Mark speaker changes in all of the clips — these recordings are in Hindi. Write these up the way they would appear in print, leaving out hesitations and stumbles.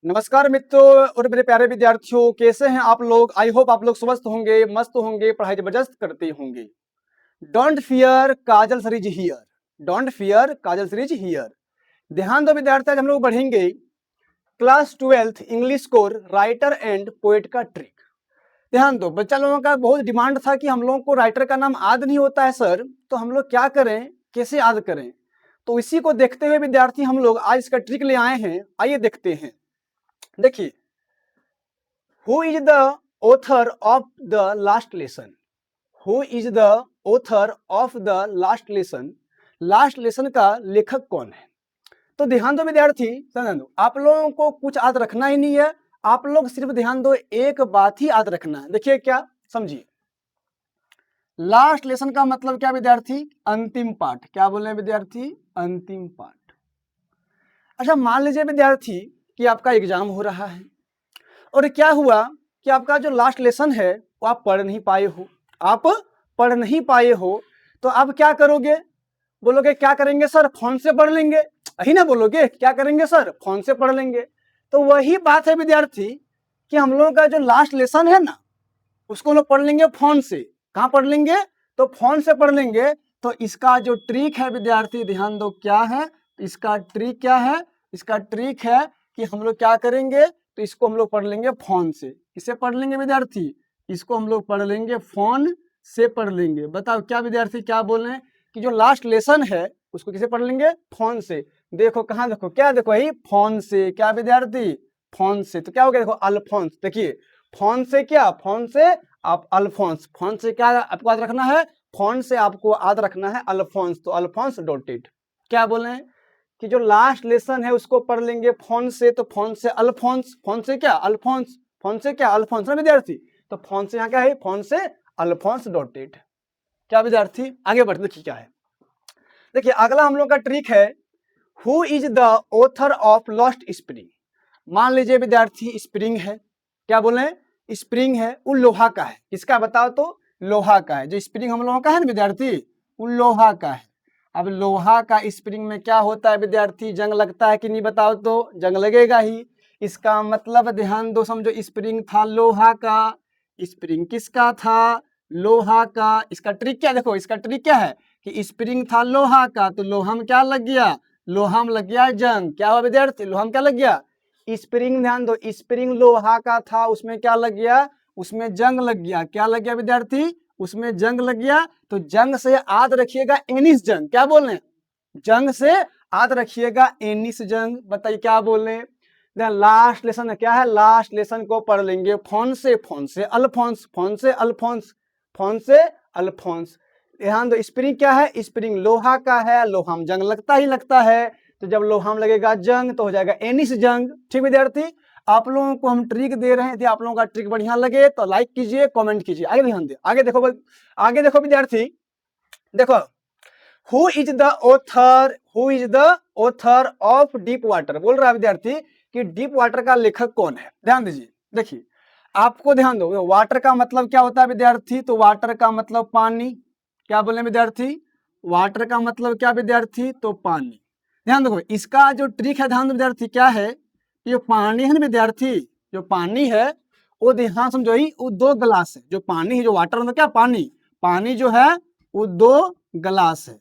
Speaker 1: नमस्कार मित्रों और मेरे प्यारे विद्यार्थियों, कैसे हैं आप लोग। आई होप आप लोग स्वस्थ होंगे, मस्त होंगे, पढ़ाई जबरदस्त करते होंगे। Don't fear, Kajal sir is here. Don't fear, Kajal sir is here. ध्यान दो विद्यार्थी, आज हम लोग बढ़ेंगे class 12th English core writer and poet का ट्रिक। ध्यान दो, बच्चा लोगों का बहुत डिमांड था कि हम लोगों को राइटर का नाम याद नहीं होता है सर, तो हम लोग क्या करें, कैसे याद करें। तो इसी को देखते हुए विद्यार्थी हम लोग आज इसका ट्रिक ले आए हैं। आइए देखते हैं। देखिए, who is the author of the last lesson. Who is the author of the last lesson. Last lesson का लेखक कौन है। तो ध्यान दो विद्यार्थी, ध्यान दो, आप लोगों को कुछ याद रखना ही नहीं है। आप लोग सिर्फ ध्यान दो, एक बात ही याद रखना है। देखिए क्या, समझिए। लास्ट लेसन का मतलब क्या विद्यार्थी, अंतिम पाठ। क्या बोल रहे हैं विद्यार्थी, अंतिम पाठ। अच्छा, मान लीजिए विद्यार्थी कि आपका एग्जाम हो रहा है और क्या हुआ कि आपका जो लास्ट लेसन है वो आप पढ़ नहीं पाए हो। आप पढ़ नहीं पाए हो तो आप क्या करोगे, बोलोगे क्या करेंगे सर, फोन से पढ़ लेंगे। यही ना बोलोगे, क्या करेंगे सर, फोन से पढ़ लेंगे। तो वही बात है विद्यार्थी कि हम लोगों का जो लास्ट लेसन है ना, उसको हम लोग पढ़ लेंगे फोन से। कहाँ पढ़ लेंगे, तो फोन से पढ़ लेंगे। तो इसका जो ट्रिक है विद्यार्थी, ध्यान दो क्या है, इसका ट्रिक क्या है। इसका ट्रिक है कि हम लोग क्या करेंगे, तो इसको हम लोग पढ़ लेंगे फोन से। किसे पढ़ लेंगे विद्यार्थी, इसको हम लोग पढ़ लेंगे फोन से पढ़ लेंगे। बताओ क्या विद्यार्थी, क्या बोल रहे हैं कि जो लास्ट लेसन है उसको किसे पढ़ लेंगे, फोन से। देखो कहाँ, देखो क्या, देखो यही फोन से। क्या विद्यार्थी, फोन से। तो क्या हो गया, देखो अल्फोंस। देखिए फोन से क्या, फोन से आप अल्फोंस। फोन से क्या आपको याद रखना है, फोन से आपको याद रखना है अल्फोंस। तो अल्फोंस डॉटेड। क्या बोल रहे हैं कि जो लास्ट लेसन है उसको पढ़ लेंगे फोन से। तो फोन से अल्फोंस, फोन से क्या अल्फोंस, फोन से क्या अल्फोंस ना विद्यार्थी। तो फोन से यहाँ क्या है, फोन से अल्फोंस डॉटेड। क्या विद्यार्थी, आगे बढ़ते देखिए क्या है। देखिए अगला हम लोग का ट्रिक है, who is the author of lost spring. मान लीजिए विद्यार्थी स्प्रिंग है। क्या बोले, स्प्रिंग है, वो लोहा का है। किसका बताओ, तो लोहा का है। जो स्प्रिंग हम लोगों का है ना विद्यार्थी, वो लोहा का है। अब लोहा का स्प्रिंग में क्या होता है विद्यार्थी, जंग लगता है कि नहीं, बताओ तो जंग लगेगा ही। इसका मतलब ध्यान दो, समझो स्प्रिंग था लोहा का। स्प्रिंग किसका था, लोहा का। इसका ट्रिक क्या, देखो इसका ट्रिक क्या है कि स्प्रिंग था लोहा का, तो लोहा में क्या लग गया, लोहा में लग गया जंग। क्या हुआ विद्यार्थी, लोहा में क्या लग गया, स्प्रिंग। ध्यान दो, स्प्रिंग लोहा का था, उसमें क्या लग गया, उसमें जंग लग गया। क्या लग गया विद्यार्थी, उसमें जंग लग गया। तो जंग से याद रखिएगा एनिस जंग। क्या बोल रहे हैं, जंग से याद रखिएगा एनिस जंग। बताइए क्या बोल रहे हैं। लास्ट लेसन क्या है, लास्ट लेसन को पढ़ लेंगे फोन से। फोन से अल्फोंस, फोन से अल्फोंस, फोन से अल्फोंस। ध्यान दो, स्प्रिंग क्या है, स्प्रिंग लोहा का है। लोहा में जंग लगता ही लगता है, तो जब लोहा में लगेगा जंग तो हो जाएगा एनिस जंग। ठीक विद्यार्थी, आप लोगों को हम ट्रिक दे रहे हैं। यदि आप लोगों का ट्रिक बढ़िया लगे तो लाइक कीजिए, कमेंट कीजिए। आगे ध्यान दे, आगे देखो, आगे देखो विद्यार्थी। देखो, who is the author, who is the author of deep water. बोल रहा है विद्यार्थी कि डीप वाटर का लेखक कौन है। ध्यान दीजिए, देखिए आपको ध्यान दो, वाटर का मतलब क्या होता है विद्यार्थी, तो वाटर का मतलब पानी। क्या बोले विद्यार्थी, वाटर का मतलब क्या विद्यार्थी, तो पानी। ध्यान देखो, इसका जो ट्रिक है, ध्यान दो विद्यार्थी क्या है, ये पानी है ना विद्यार्थी, जो पानी है वो ध्यान समझो ही, वो 2 गिलास है। जो पानी है, जो वाटर मतलब क्या, पानी। पानी जो है वो 2 गिलास है।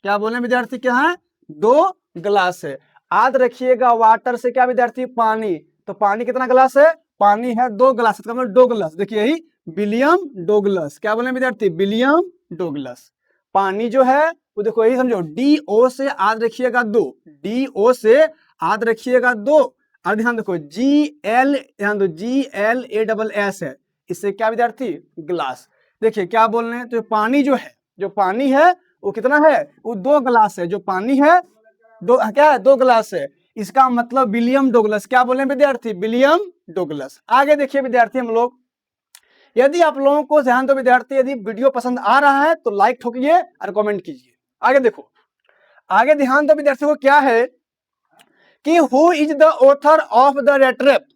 Speaker 1: क्या बोले विद्यार्थी, क्या है, 2 गिलास है। याद रखिएगा वाटर से क्या विद्यार्थी, पानी। तो पानी कितना गिलास है, पानी है 2 गिलास, इसका मतलब 2 गिलास। देखिए यही विलियम डोगलस। क्या बोले विद्यार्थी, विलियम डोगलस। पानी जो है वो देखो यही समझो, DO से याद रखिएगा 2, DO से याद रखिएगा 2। और ध्यान देखो GL, ध्यान दो GLASS है, इससे क्या विद्यार्थी, ग्लास। देखिए क्या बोल रहे हैं, तो पानी जो है, जो पानी है वो कितना है, वो 2 गिलास है। जो पानी है दो, क्या है, 2 गिलास है। इसका मतलब विलियम डोगलस। क्या बोले विद्यार्थी, विलियम डोगलस। आगे देखिए विद्यार्थी हम लोग, यदि आप लोगों को ध्यान दो विद्यार्थी, यदि वीडियो पसंद आ रहा है तो लाइक ठोकिए और कमेंट कीजिए। आगे देखो, आगे ध्यान दो विद्यार्थी को क्या है कि who is the author of the rattrap.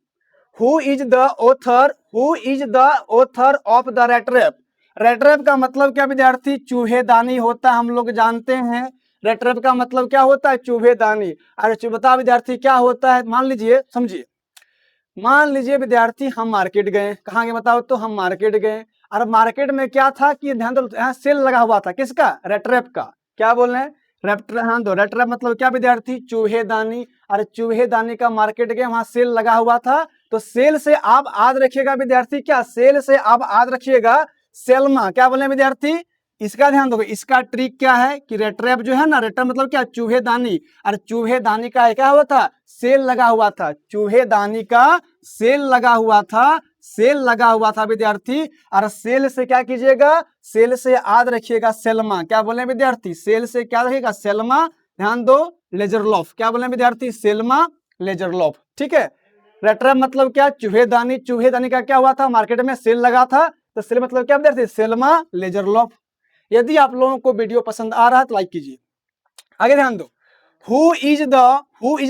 Speaker 1: Who is the author, who is the author of the rattrap. Rattrap का मतलब क्या विद्यार्थी, चूहेदानी होता है, हम लोग जानते हैं। रेट रैप का मतलब क्या होता है, चूहेदानी। अरे बता विद्यार्थी क्या होता है, मान लीजिए, समझिए मान लीजिए विद्यार्थी हम मार्केट गए, कहाँ गए बताओ तो, हम मार्केट गए। और मार्केट में क्या था कि ध्यान दो, यहाँ सेल लगा हुआ था, किसका, रेट्रैप का। क्या बोल रहे हैं, ध्यान दो, रेट्रैप मतलब क्या विद्यार्थी, चूहेदानी। अरे चूहेदानी का मार्केट गए, वहां सेल लगा हुआ था। तो सेल से आप याद रखिएगा विद्यार्थी, क्या सेल से आप याद रखिएगा सेल्मा। क्या बोले विद्यार्थी, इसका ध्यान दो, इसका ट्रिक क्या है कि रेट्रैप जो है ना, रेट्रैप मतलब क्या, चूहेदानी। और चूहेदानी का क्या हुआ था, सेल लगा हुआ था, चूहेदानी का सेल लगा हुआ था, सेल लगा हुआ था विद्यार्थी। और सेल से क्या कीजिएगा, सेल से याद रखिएगा सेल्मा। क्या बोले विद्यार्थी, सेल से क्या रखिएगा, सेल्मा। ध्यान दो, लेजरलॉफ। क्या बोले विद्यार्थी, सेल्मा लेजरलॉफ। ठीक है, रेट्रैप मतलब क्या, चूहेदानी। चूहेदानी का क्या हुआ था, मार्केट में सेल लगा था, तो सेल मतलब क्या विद्यार्थी, सेल्मा लेजरलॉफ। यदि आप लोगों को वीडियो पसंद आ रहा है तो लाइक कीजिए। आगे ध्यान दो, who is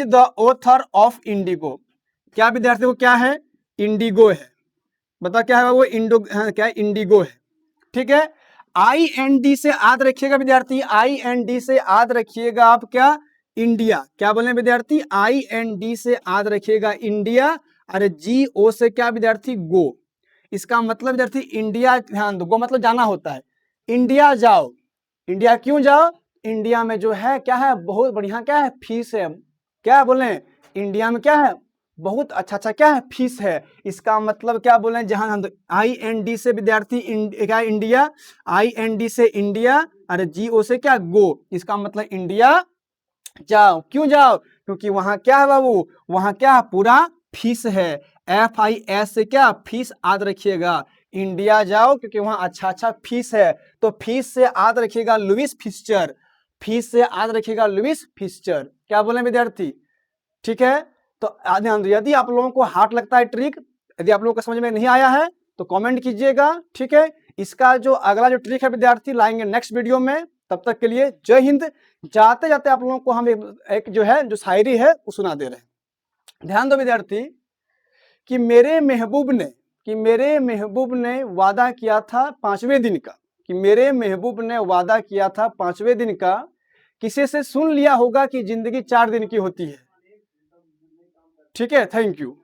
Speaker 1: the author of Indigo. क्या विद्यार्थी को क्या है, इंडिगो है। बता क्या है वो, क्या है, इंडिगो है। ठीक है, IND से याद रखिएगा विद्यार्थी, IND से याद रखिएगा आप क्या, इंडिया। क्या बोले विद्यार्थी, IND से याद रखिएगा इंडिया। अरे GO से क्या विद्यार्थी, गो। इसका मतलब विद्यार्थी इंडिया, ध्यान दो, गो मतलब जाना होता है। इंडिया जाओ, इंडिया क्यों जाओ, इंडिया में जो है क्या है, बहुत बढ़िया क्या है, फीस है। क्या बोले, इंडिया में क्या है, बहुत अच्छा क्या है, फीस है। इसका मतलब क्या बोले, जहां हम IND से विद्यार्थी क्या, इंडिया। IND से इंडिया, अरे GO से क्या, गो। इसका मतलब इंडिया जाओ। क्यों जाओ, क्योंकि वहां क्या है बाबू, वहां क्या पूरा फीस है। FIS से क्या, फीस याद रखिएगा। इंडिया जाओ क्योंकि वहां अच्छा फीस है। तो फीस से याद रखिएगा लुईस फिस्चर। फीस से याद रखिएगा लुईस फिस्चर। क्या बोले विद्यार्थी, ठीक है। तो ध्यान दो, यदि आप लोगों को हार्ड लगता है ट्रिक, यदि आप लोगों को समझ में नहीं आया है तो कमेंट कीजिएगा। ठीक है, इसका जो अगला जो ट्रिक है विद्यार्थी लाएंगे नेक्स्ट वीडियो में। तब तक के लिए जय हिंद। जाते जाते आप लोगों को हम एक जो है, जो शायरी है वो सुना दे रहे हैं। ध्यान दो विद्यार्थी, कि मेरे महबूब ने वादा किया था 5वें दिन का, कि मेरे महबूब ने वादा किया था 5वें दिन का, किसी से सुन लिया होगा कि जिंदगी 4 दिन की होती है। ठीक है, थैंक यू।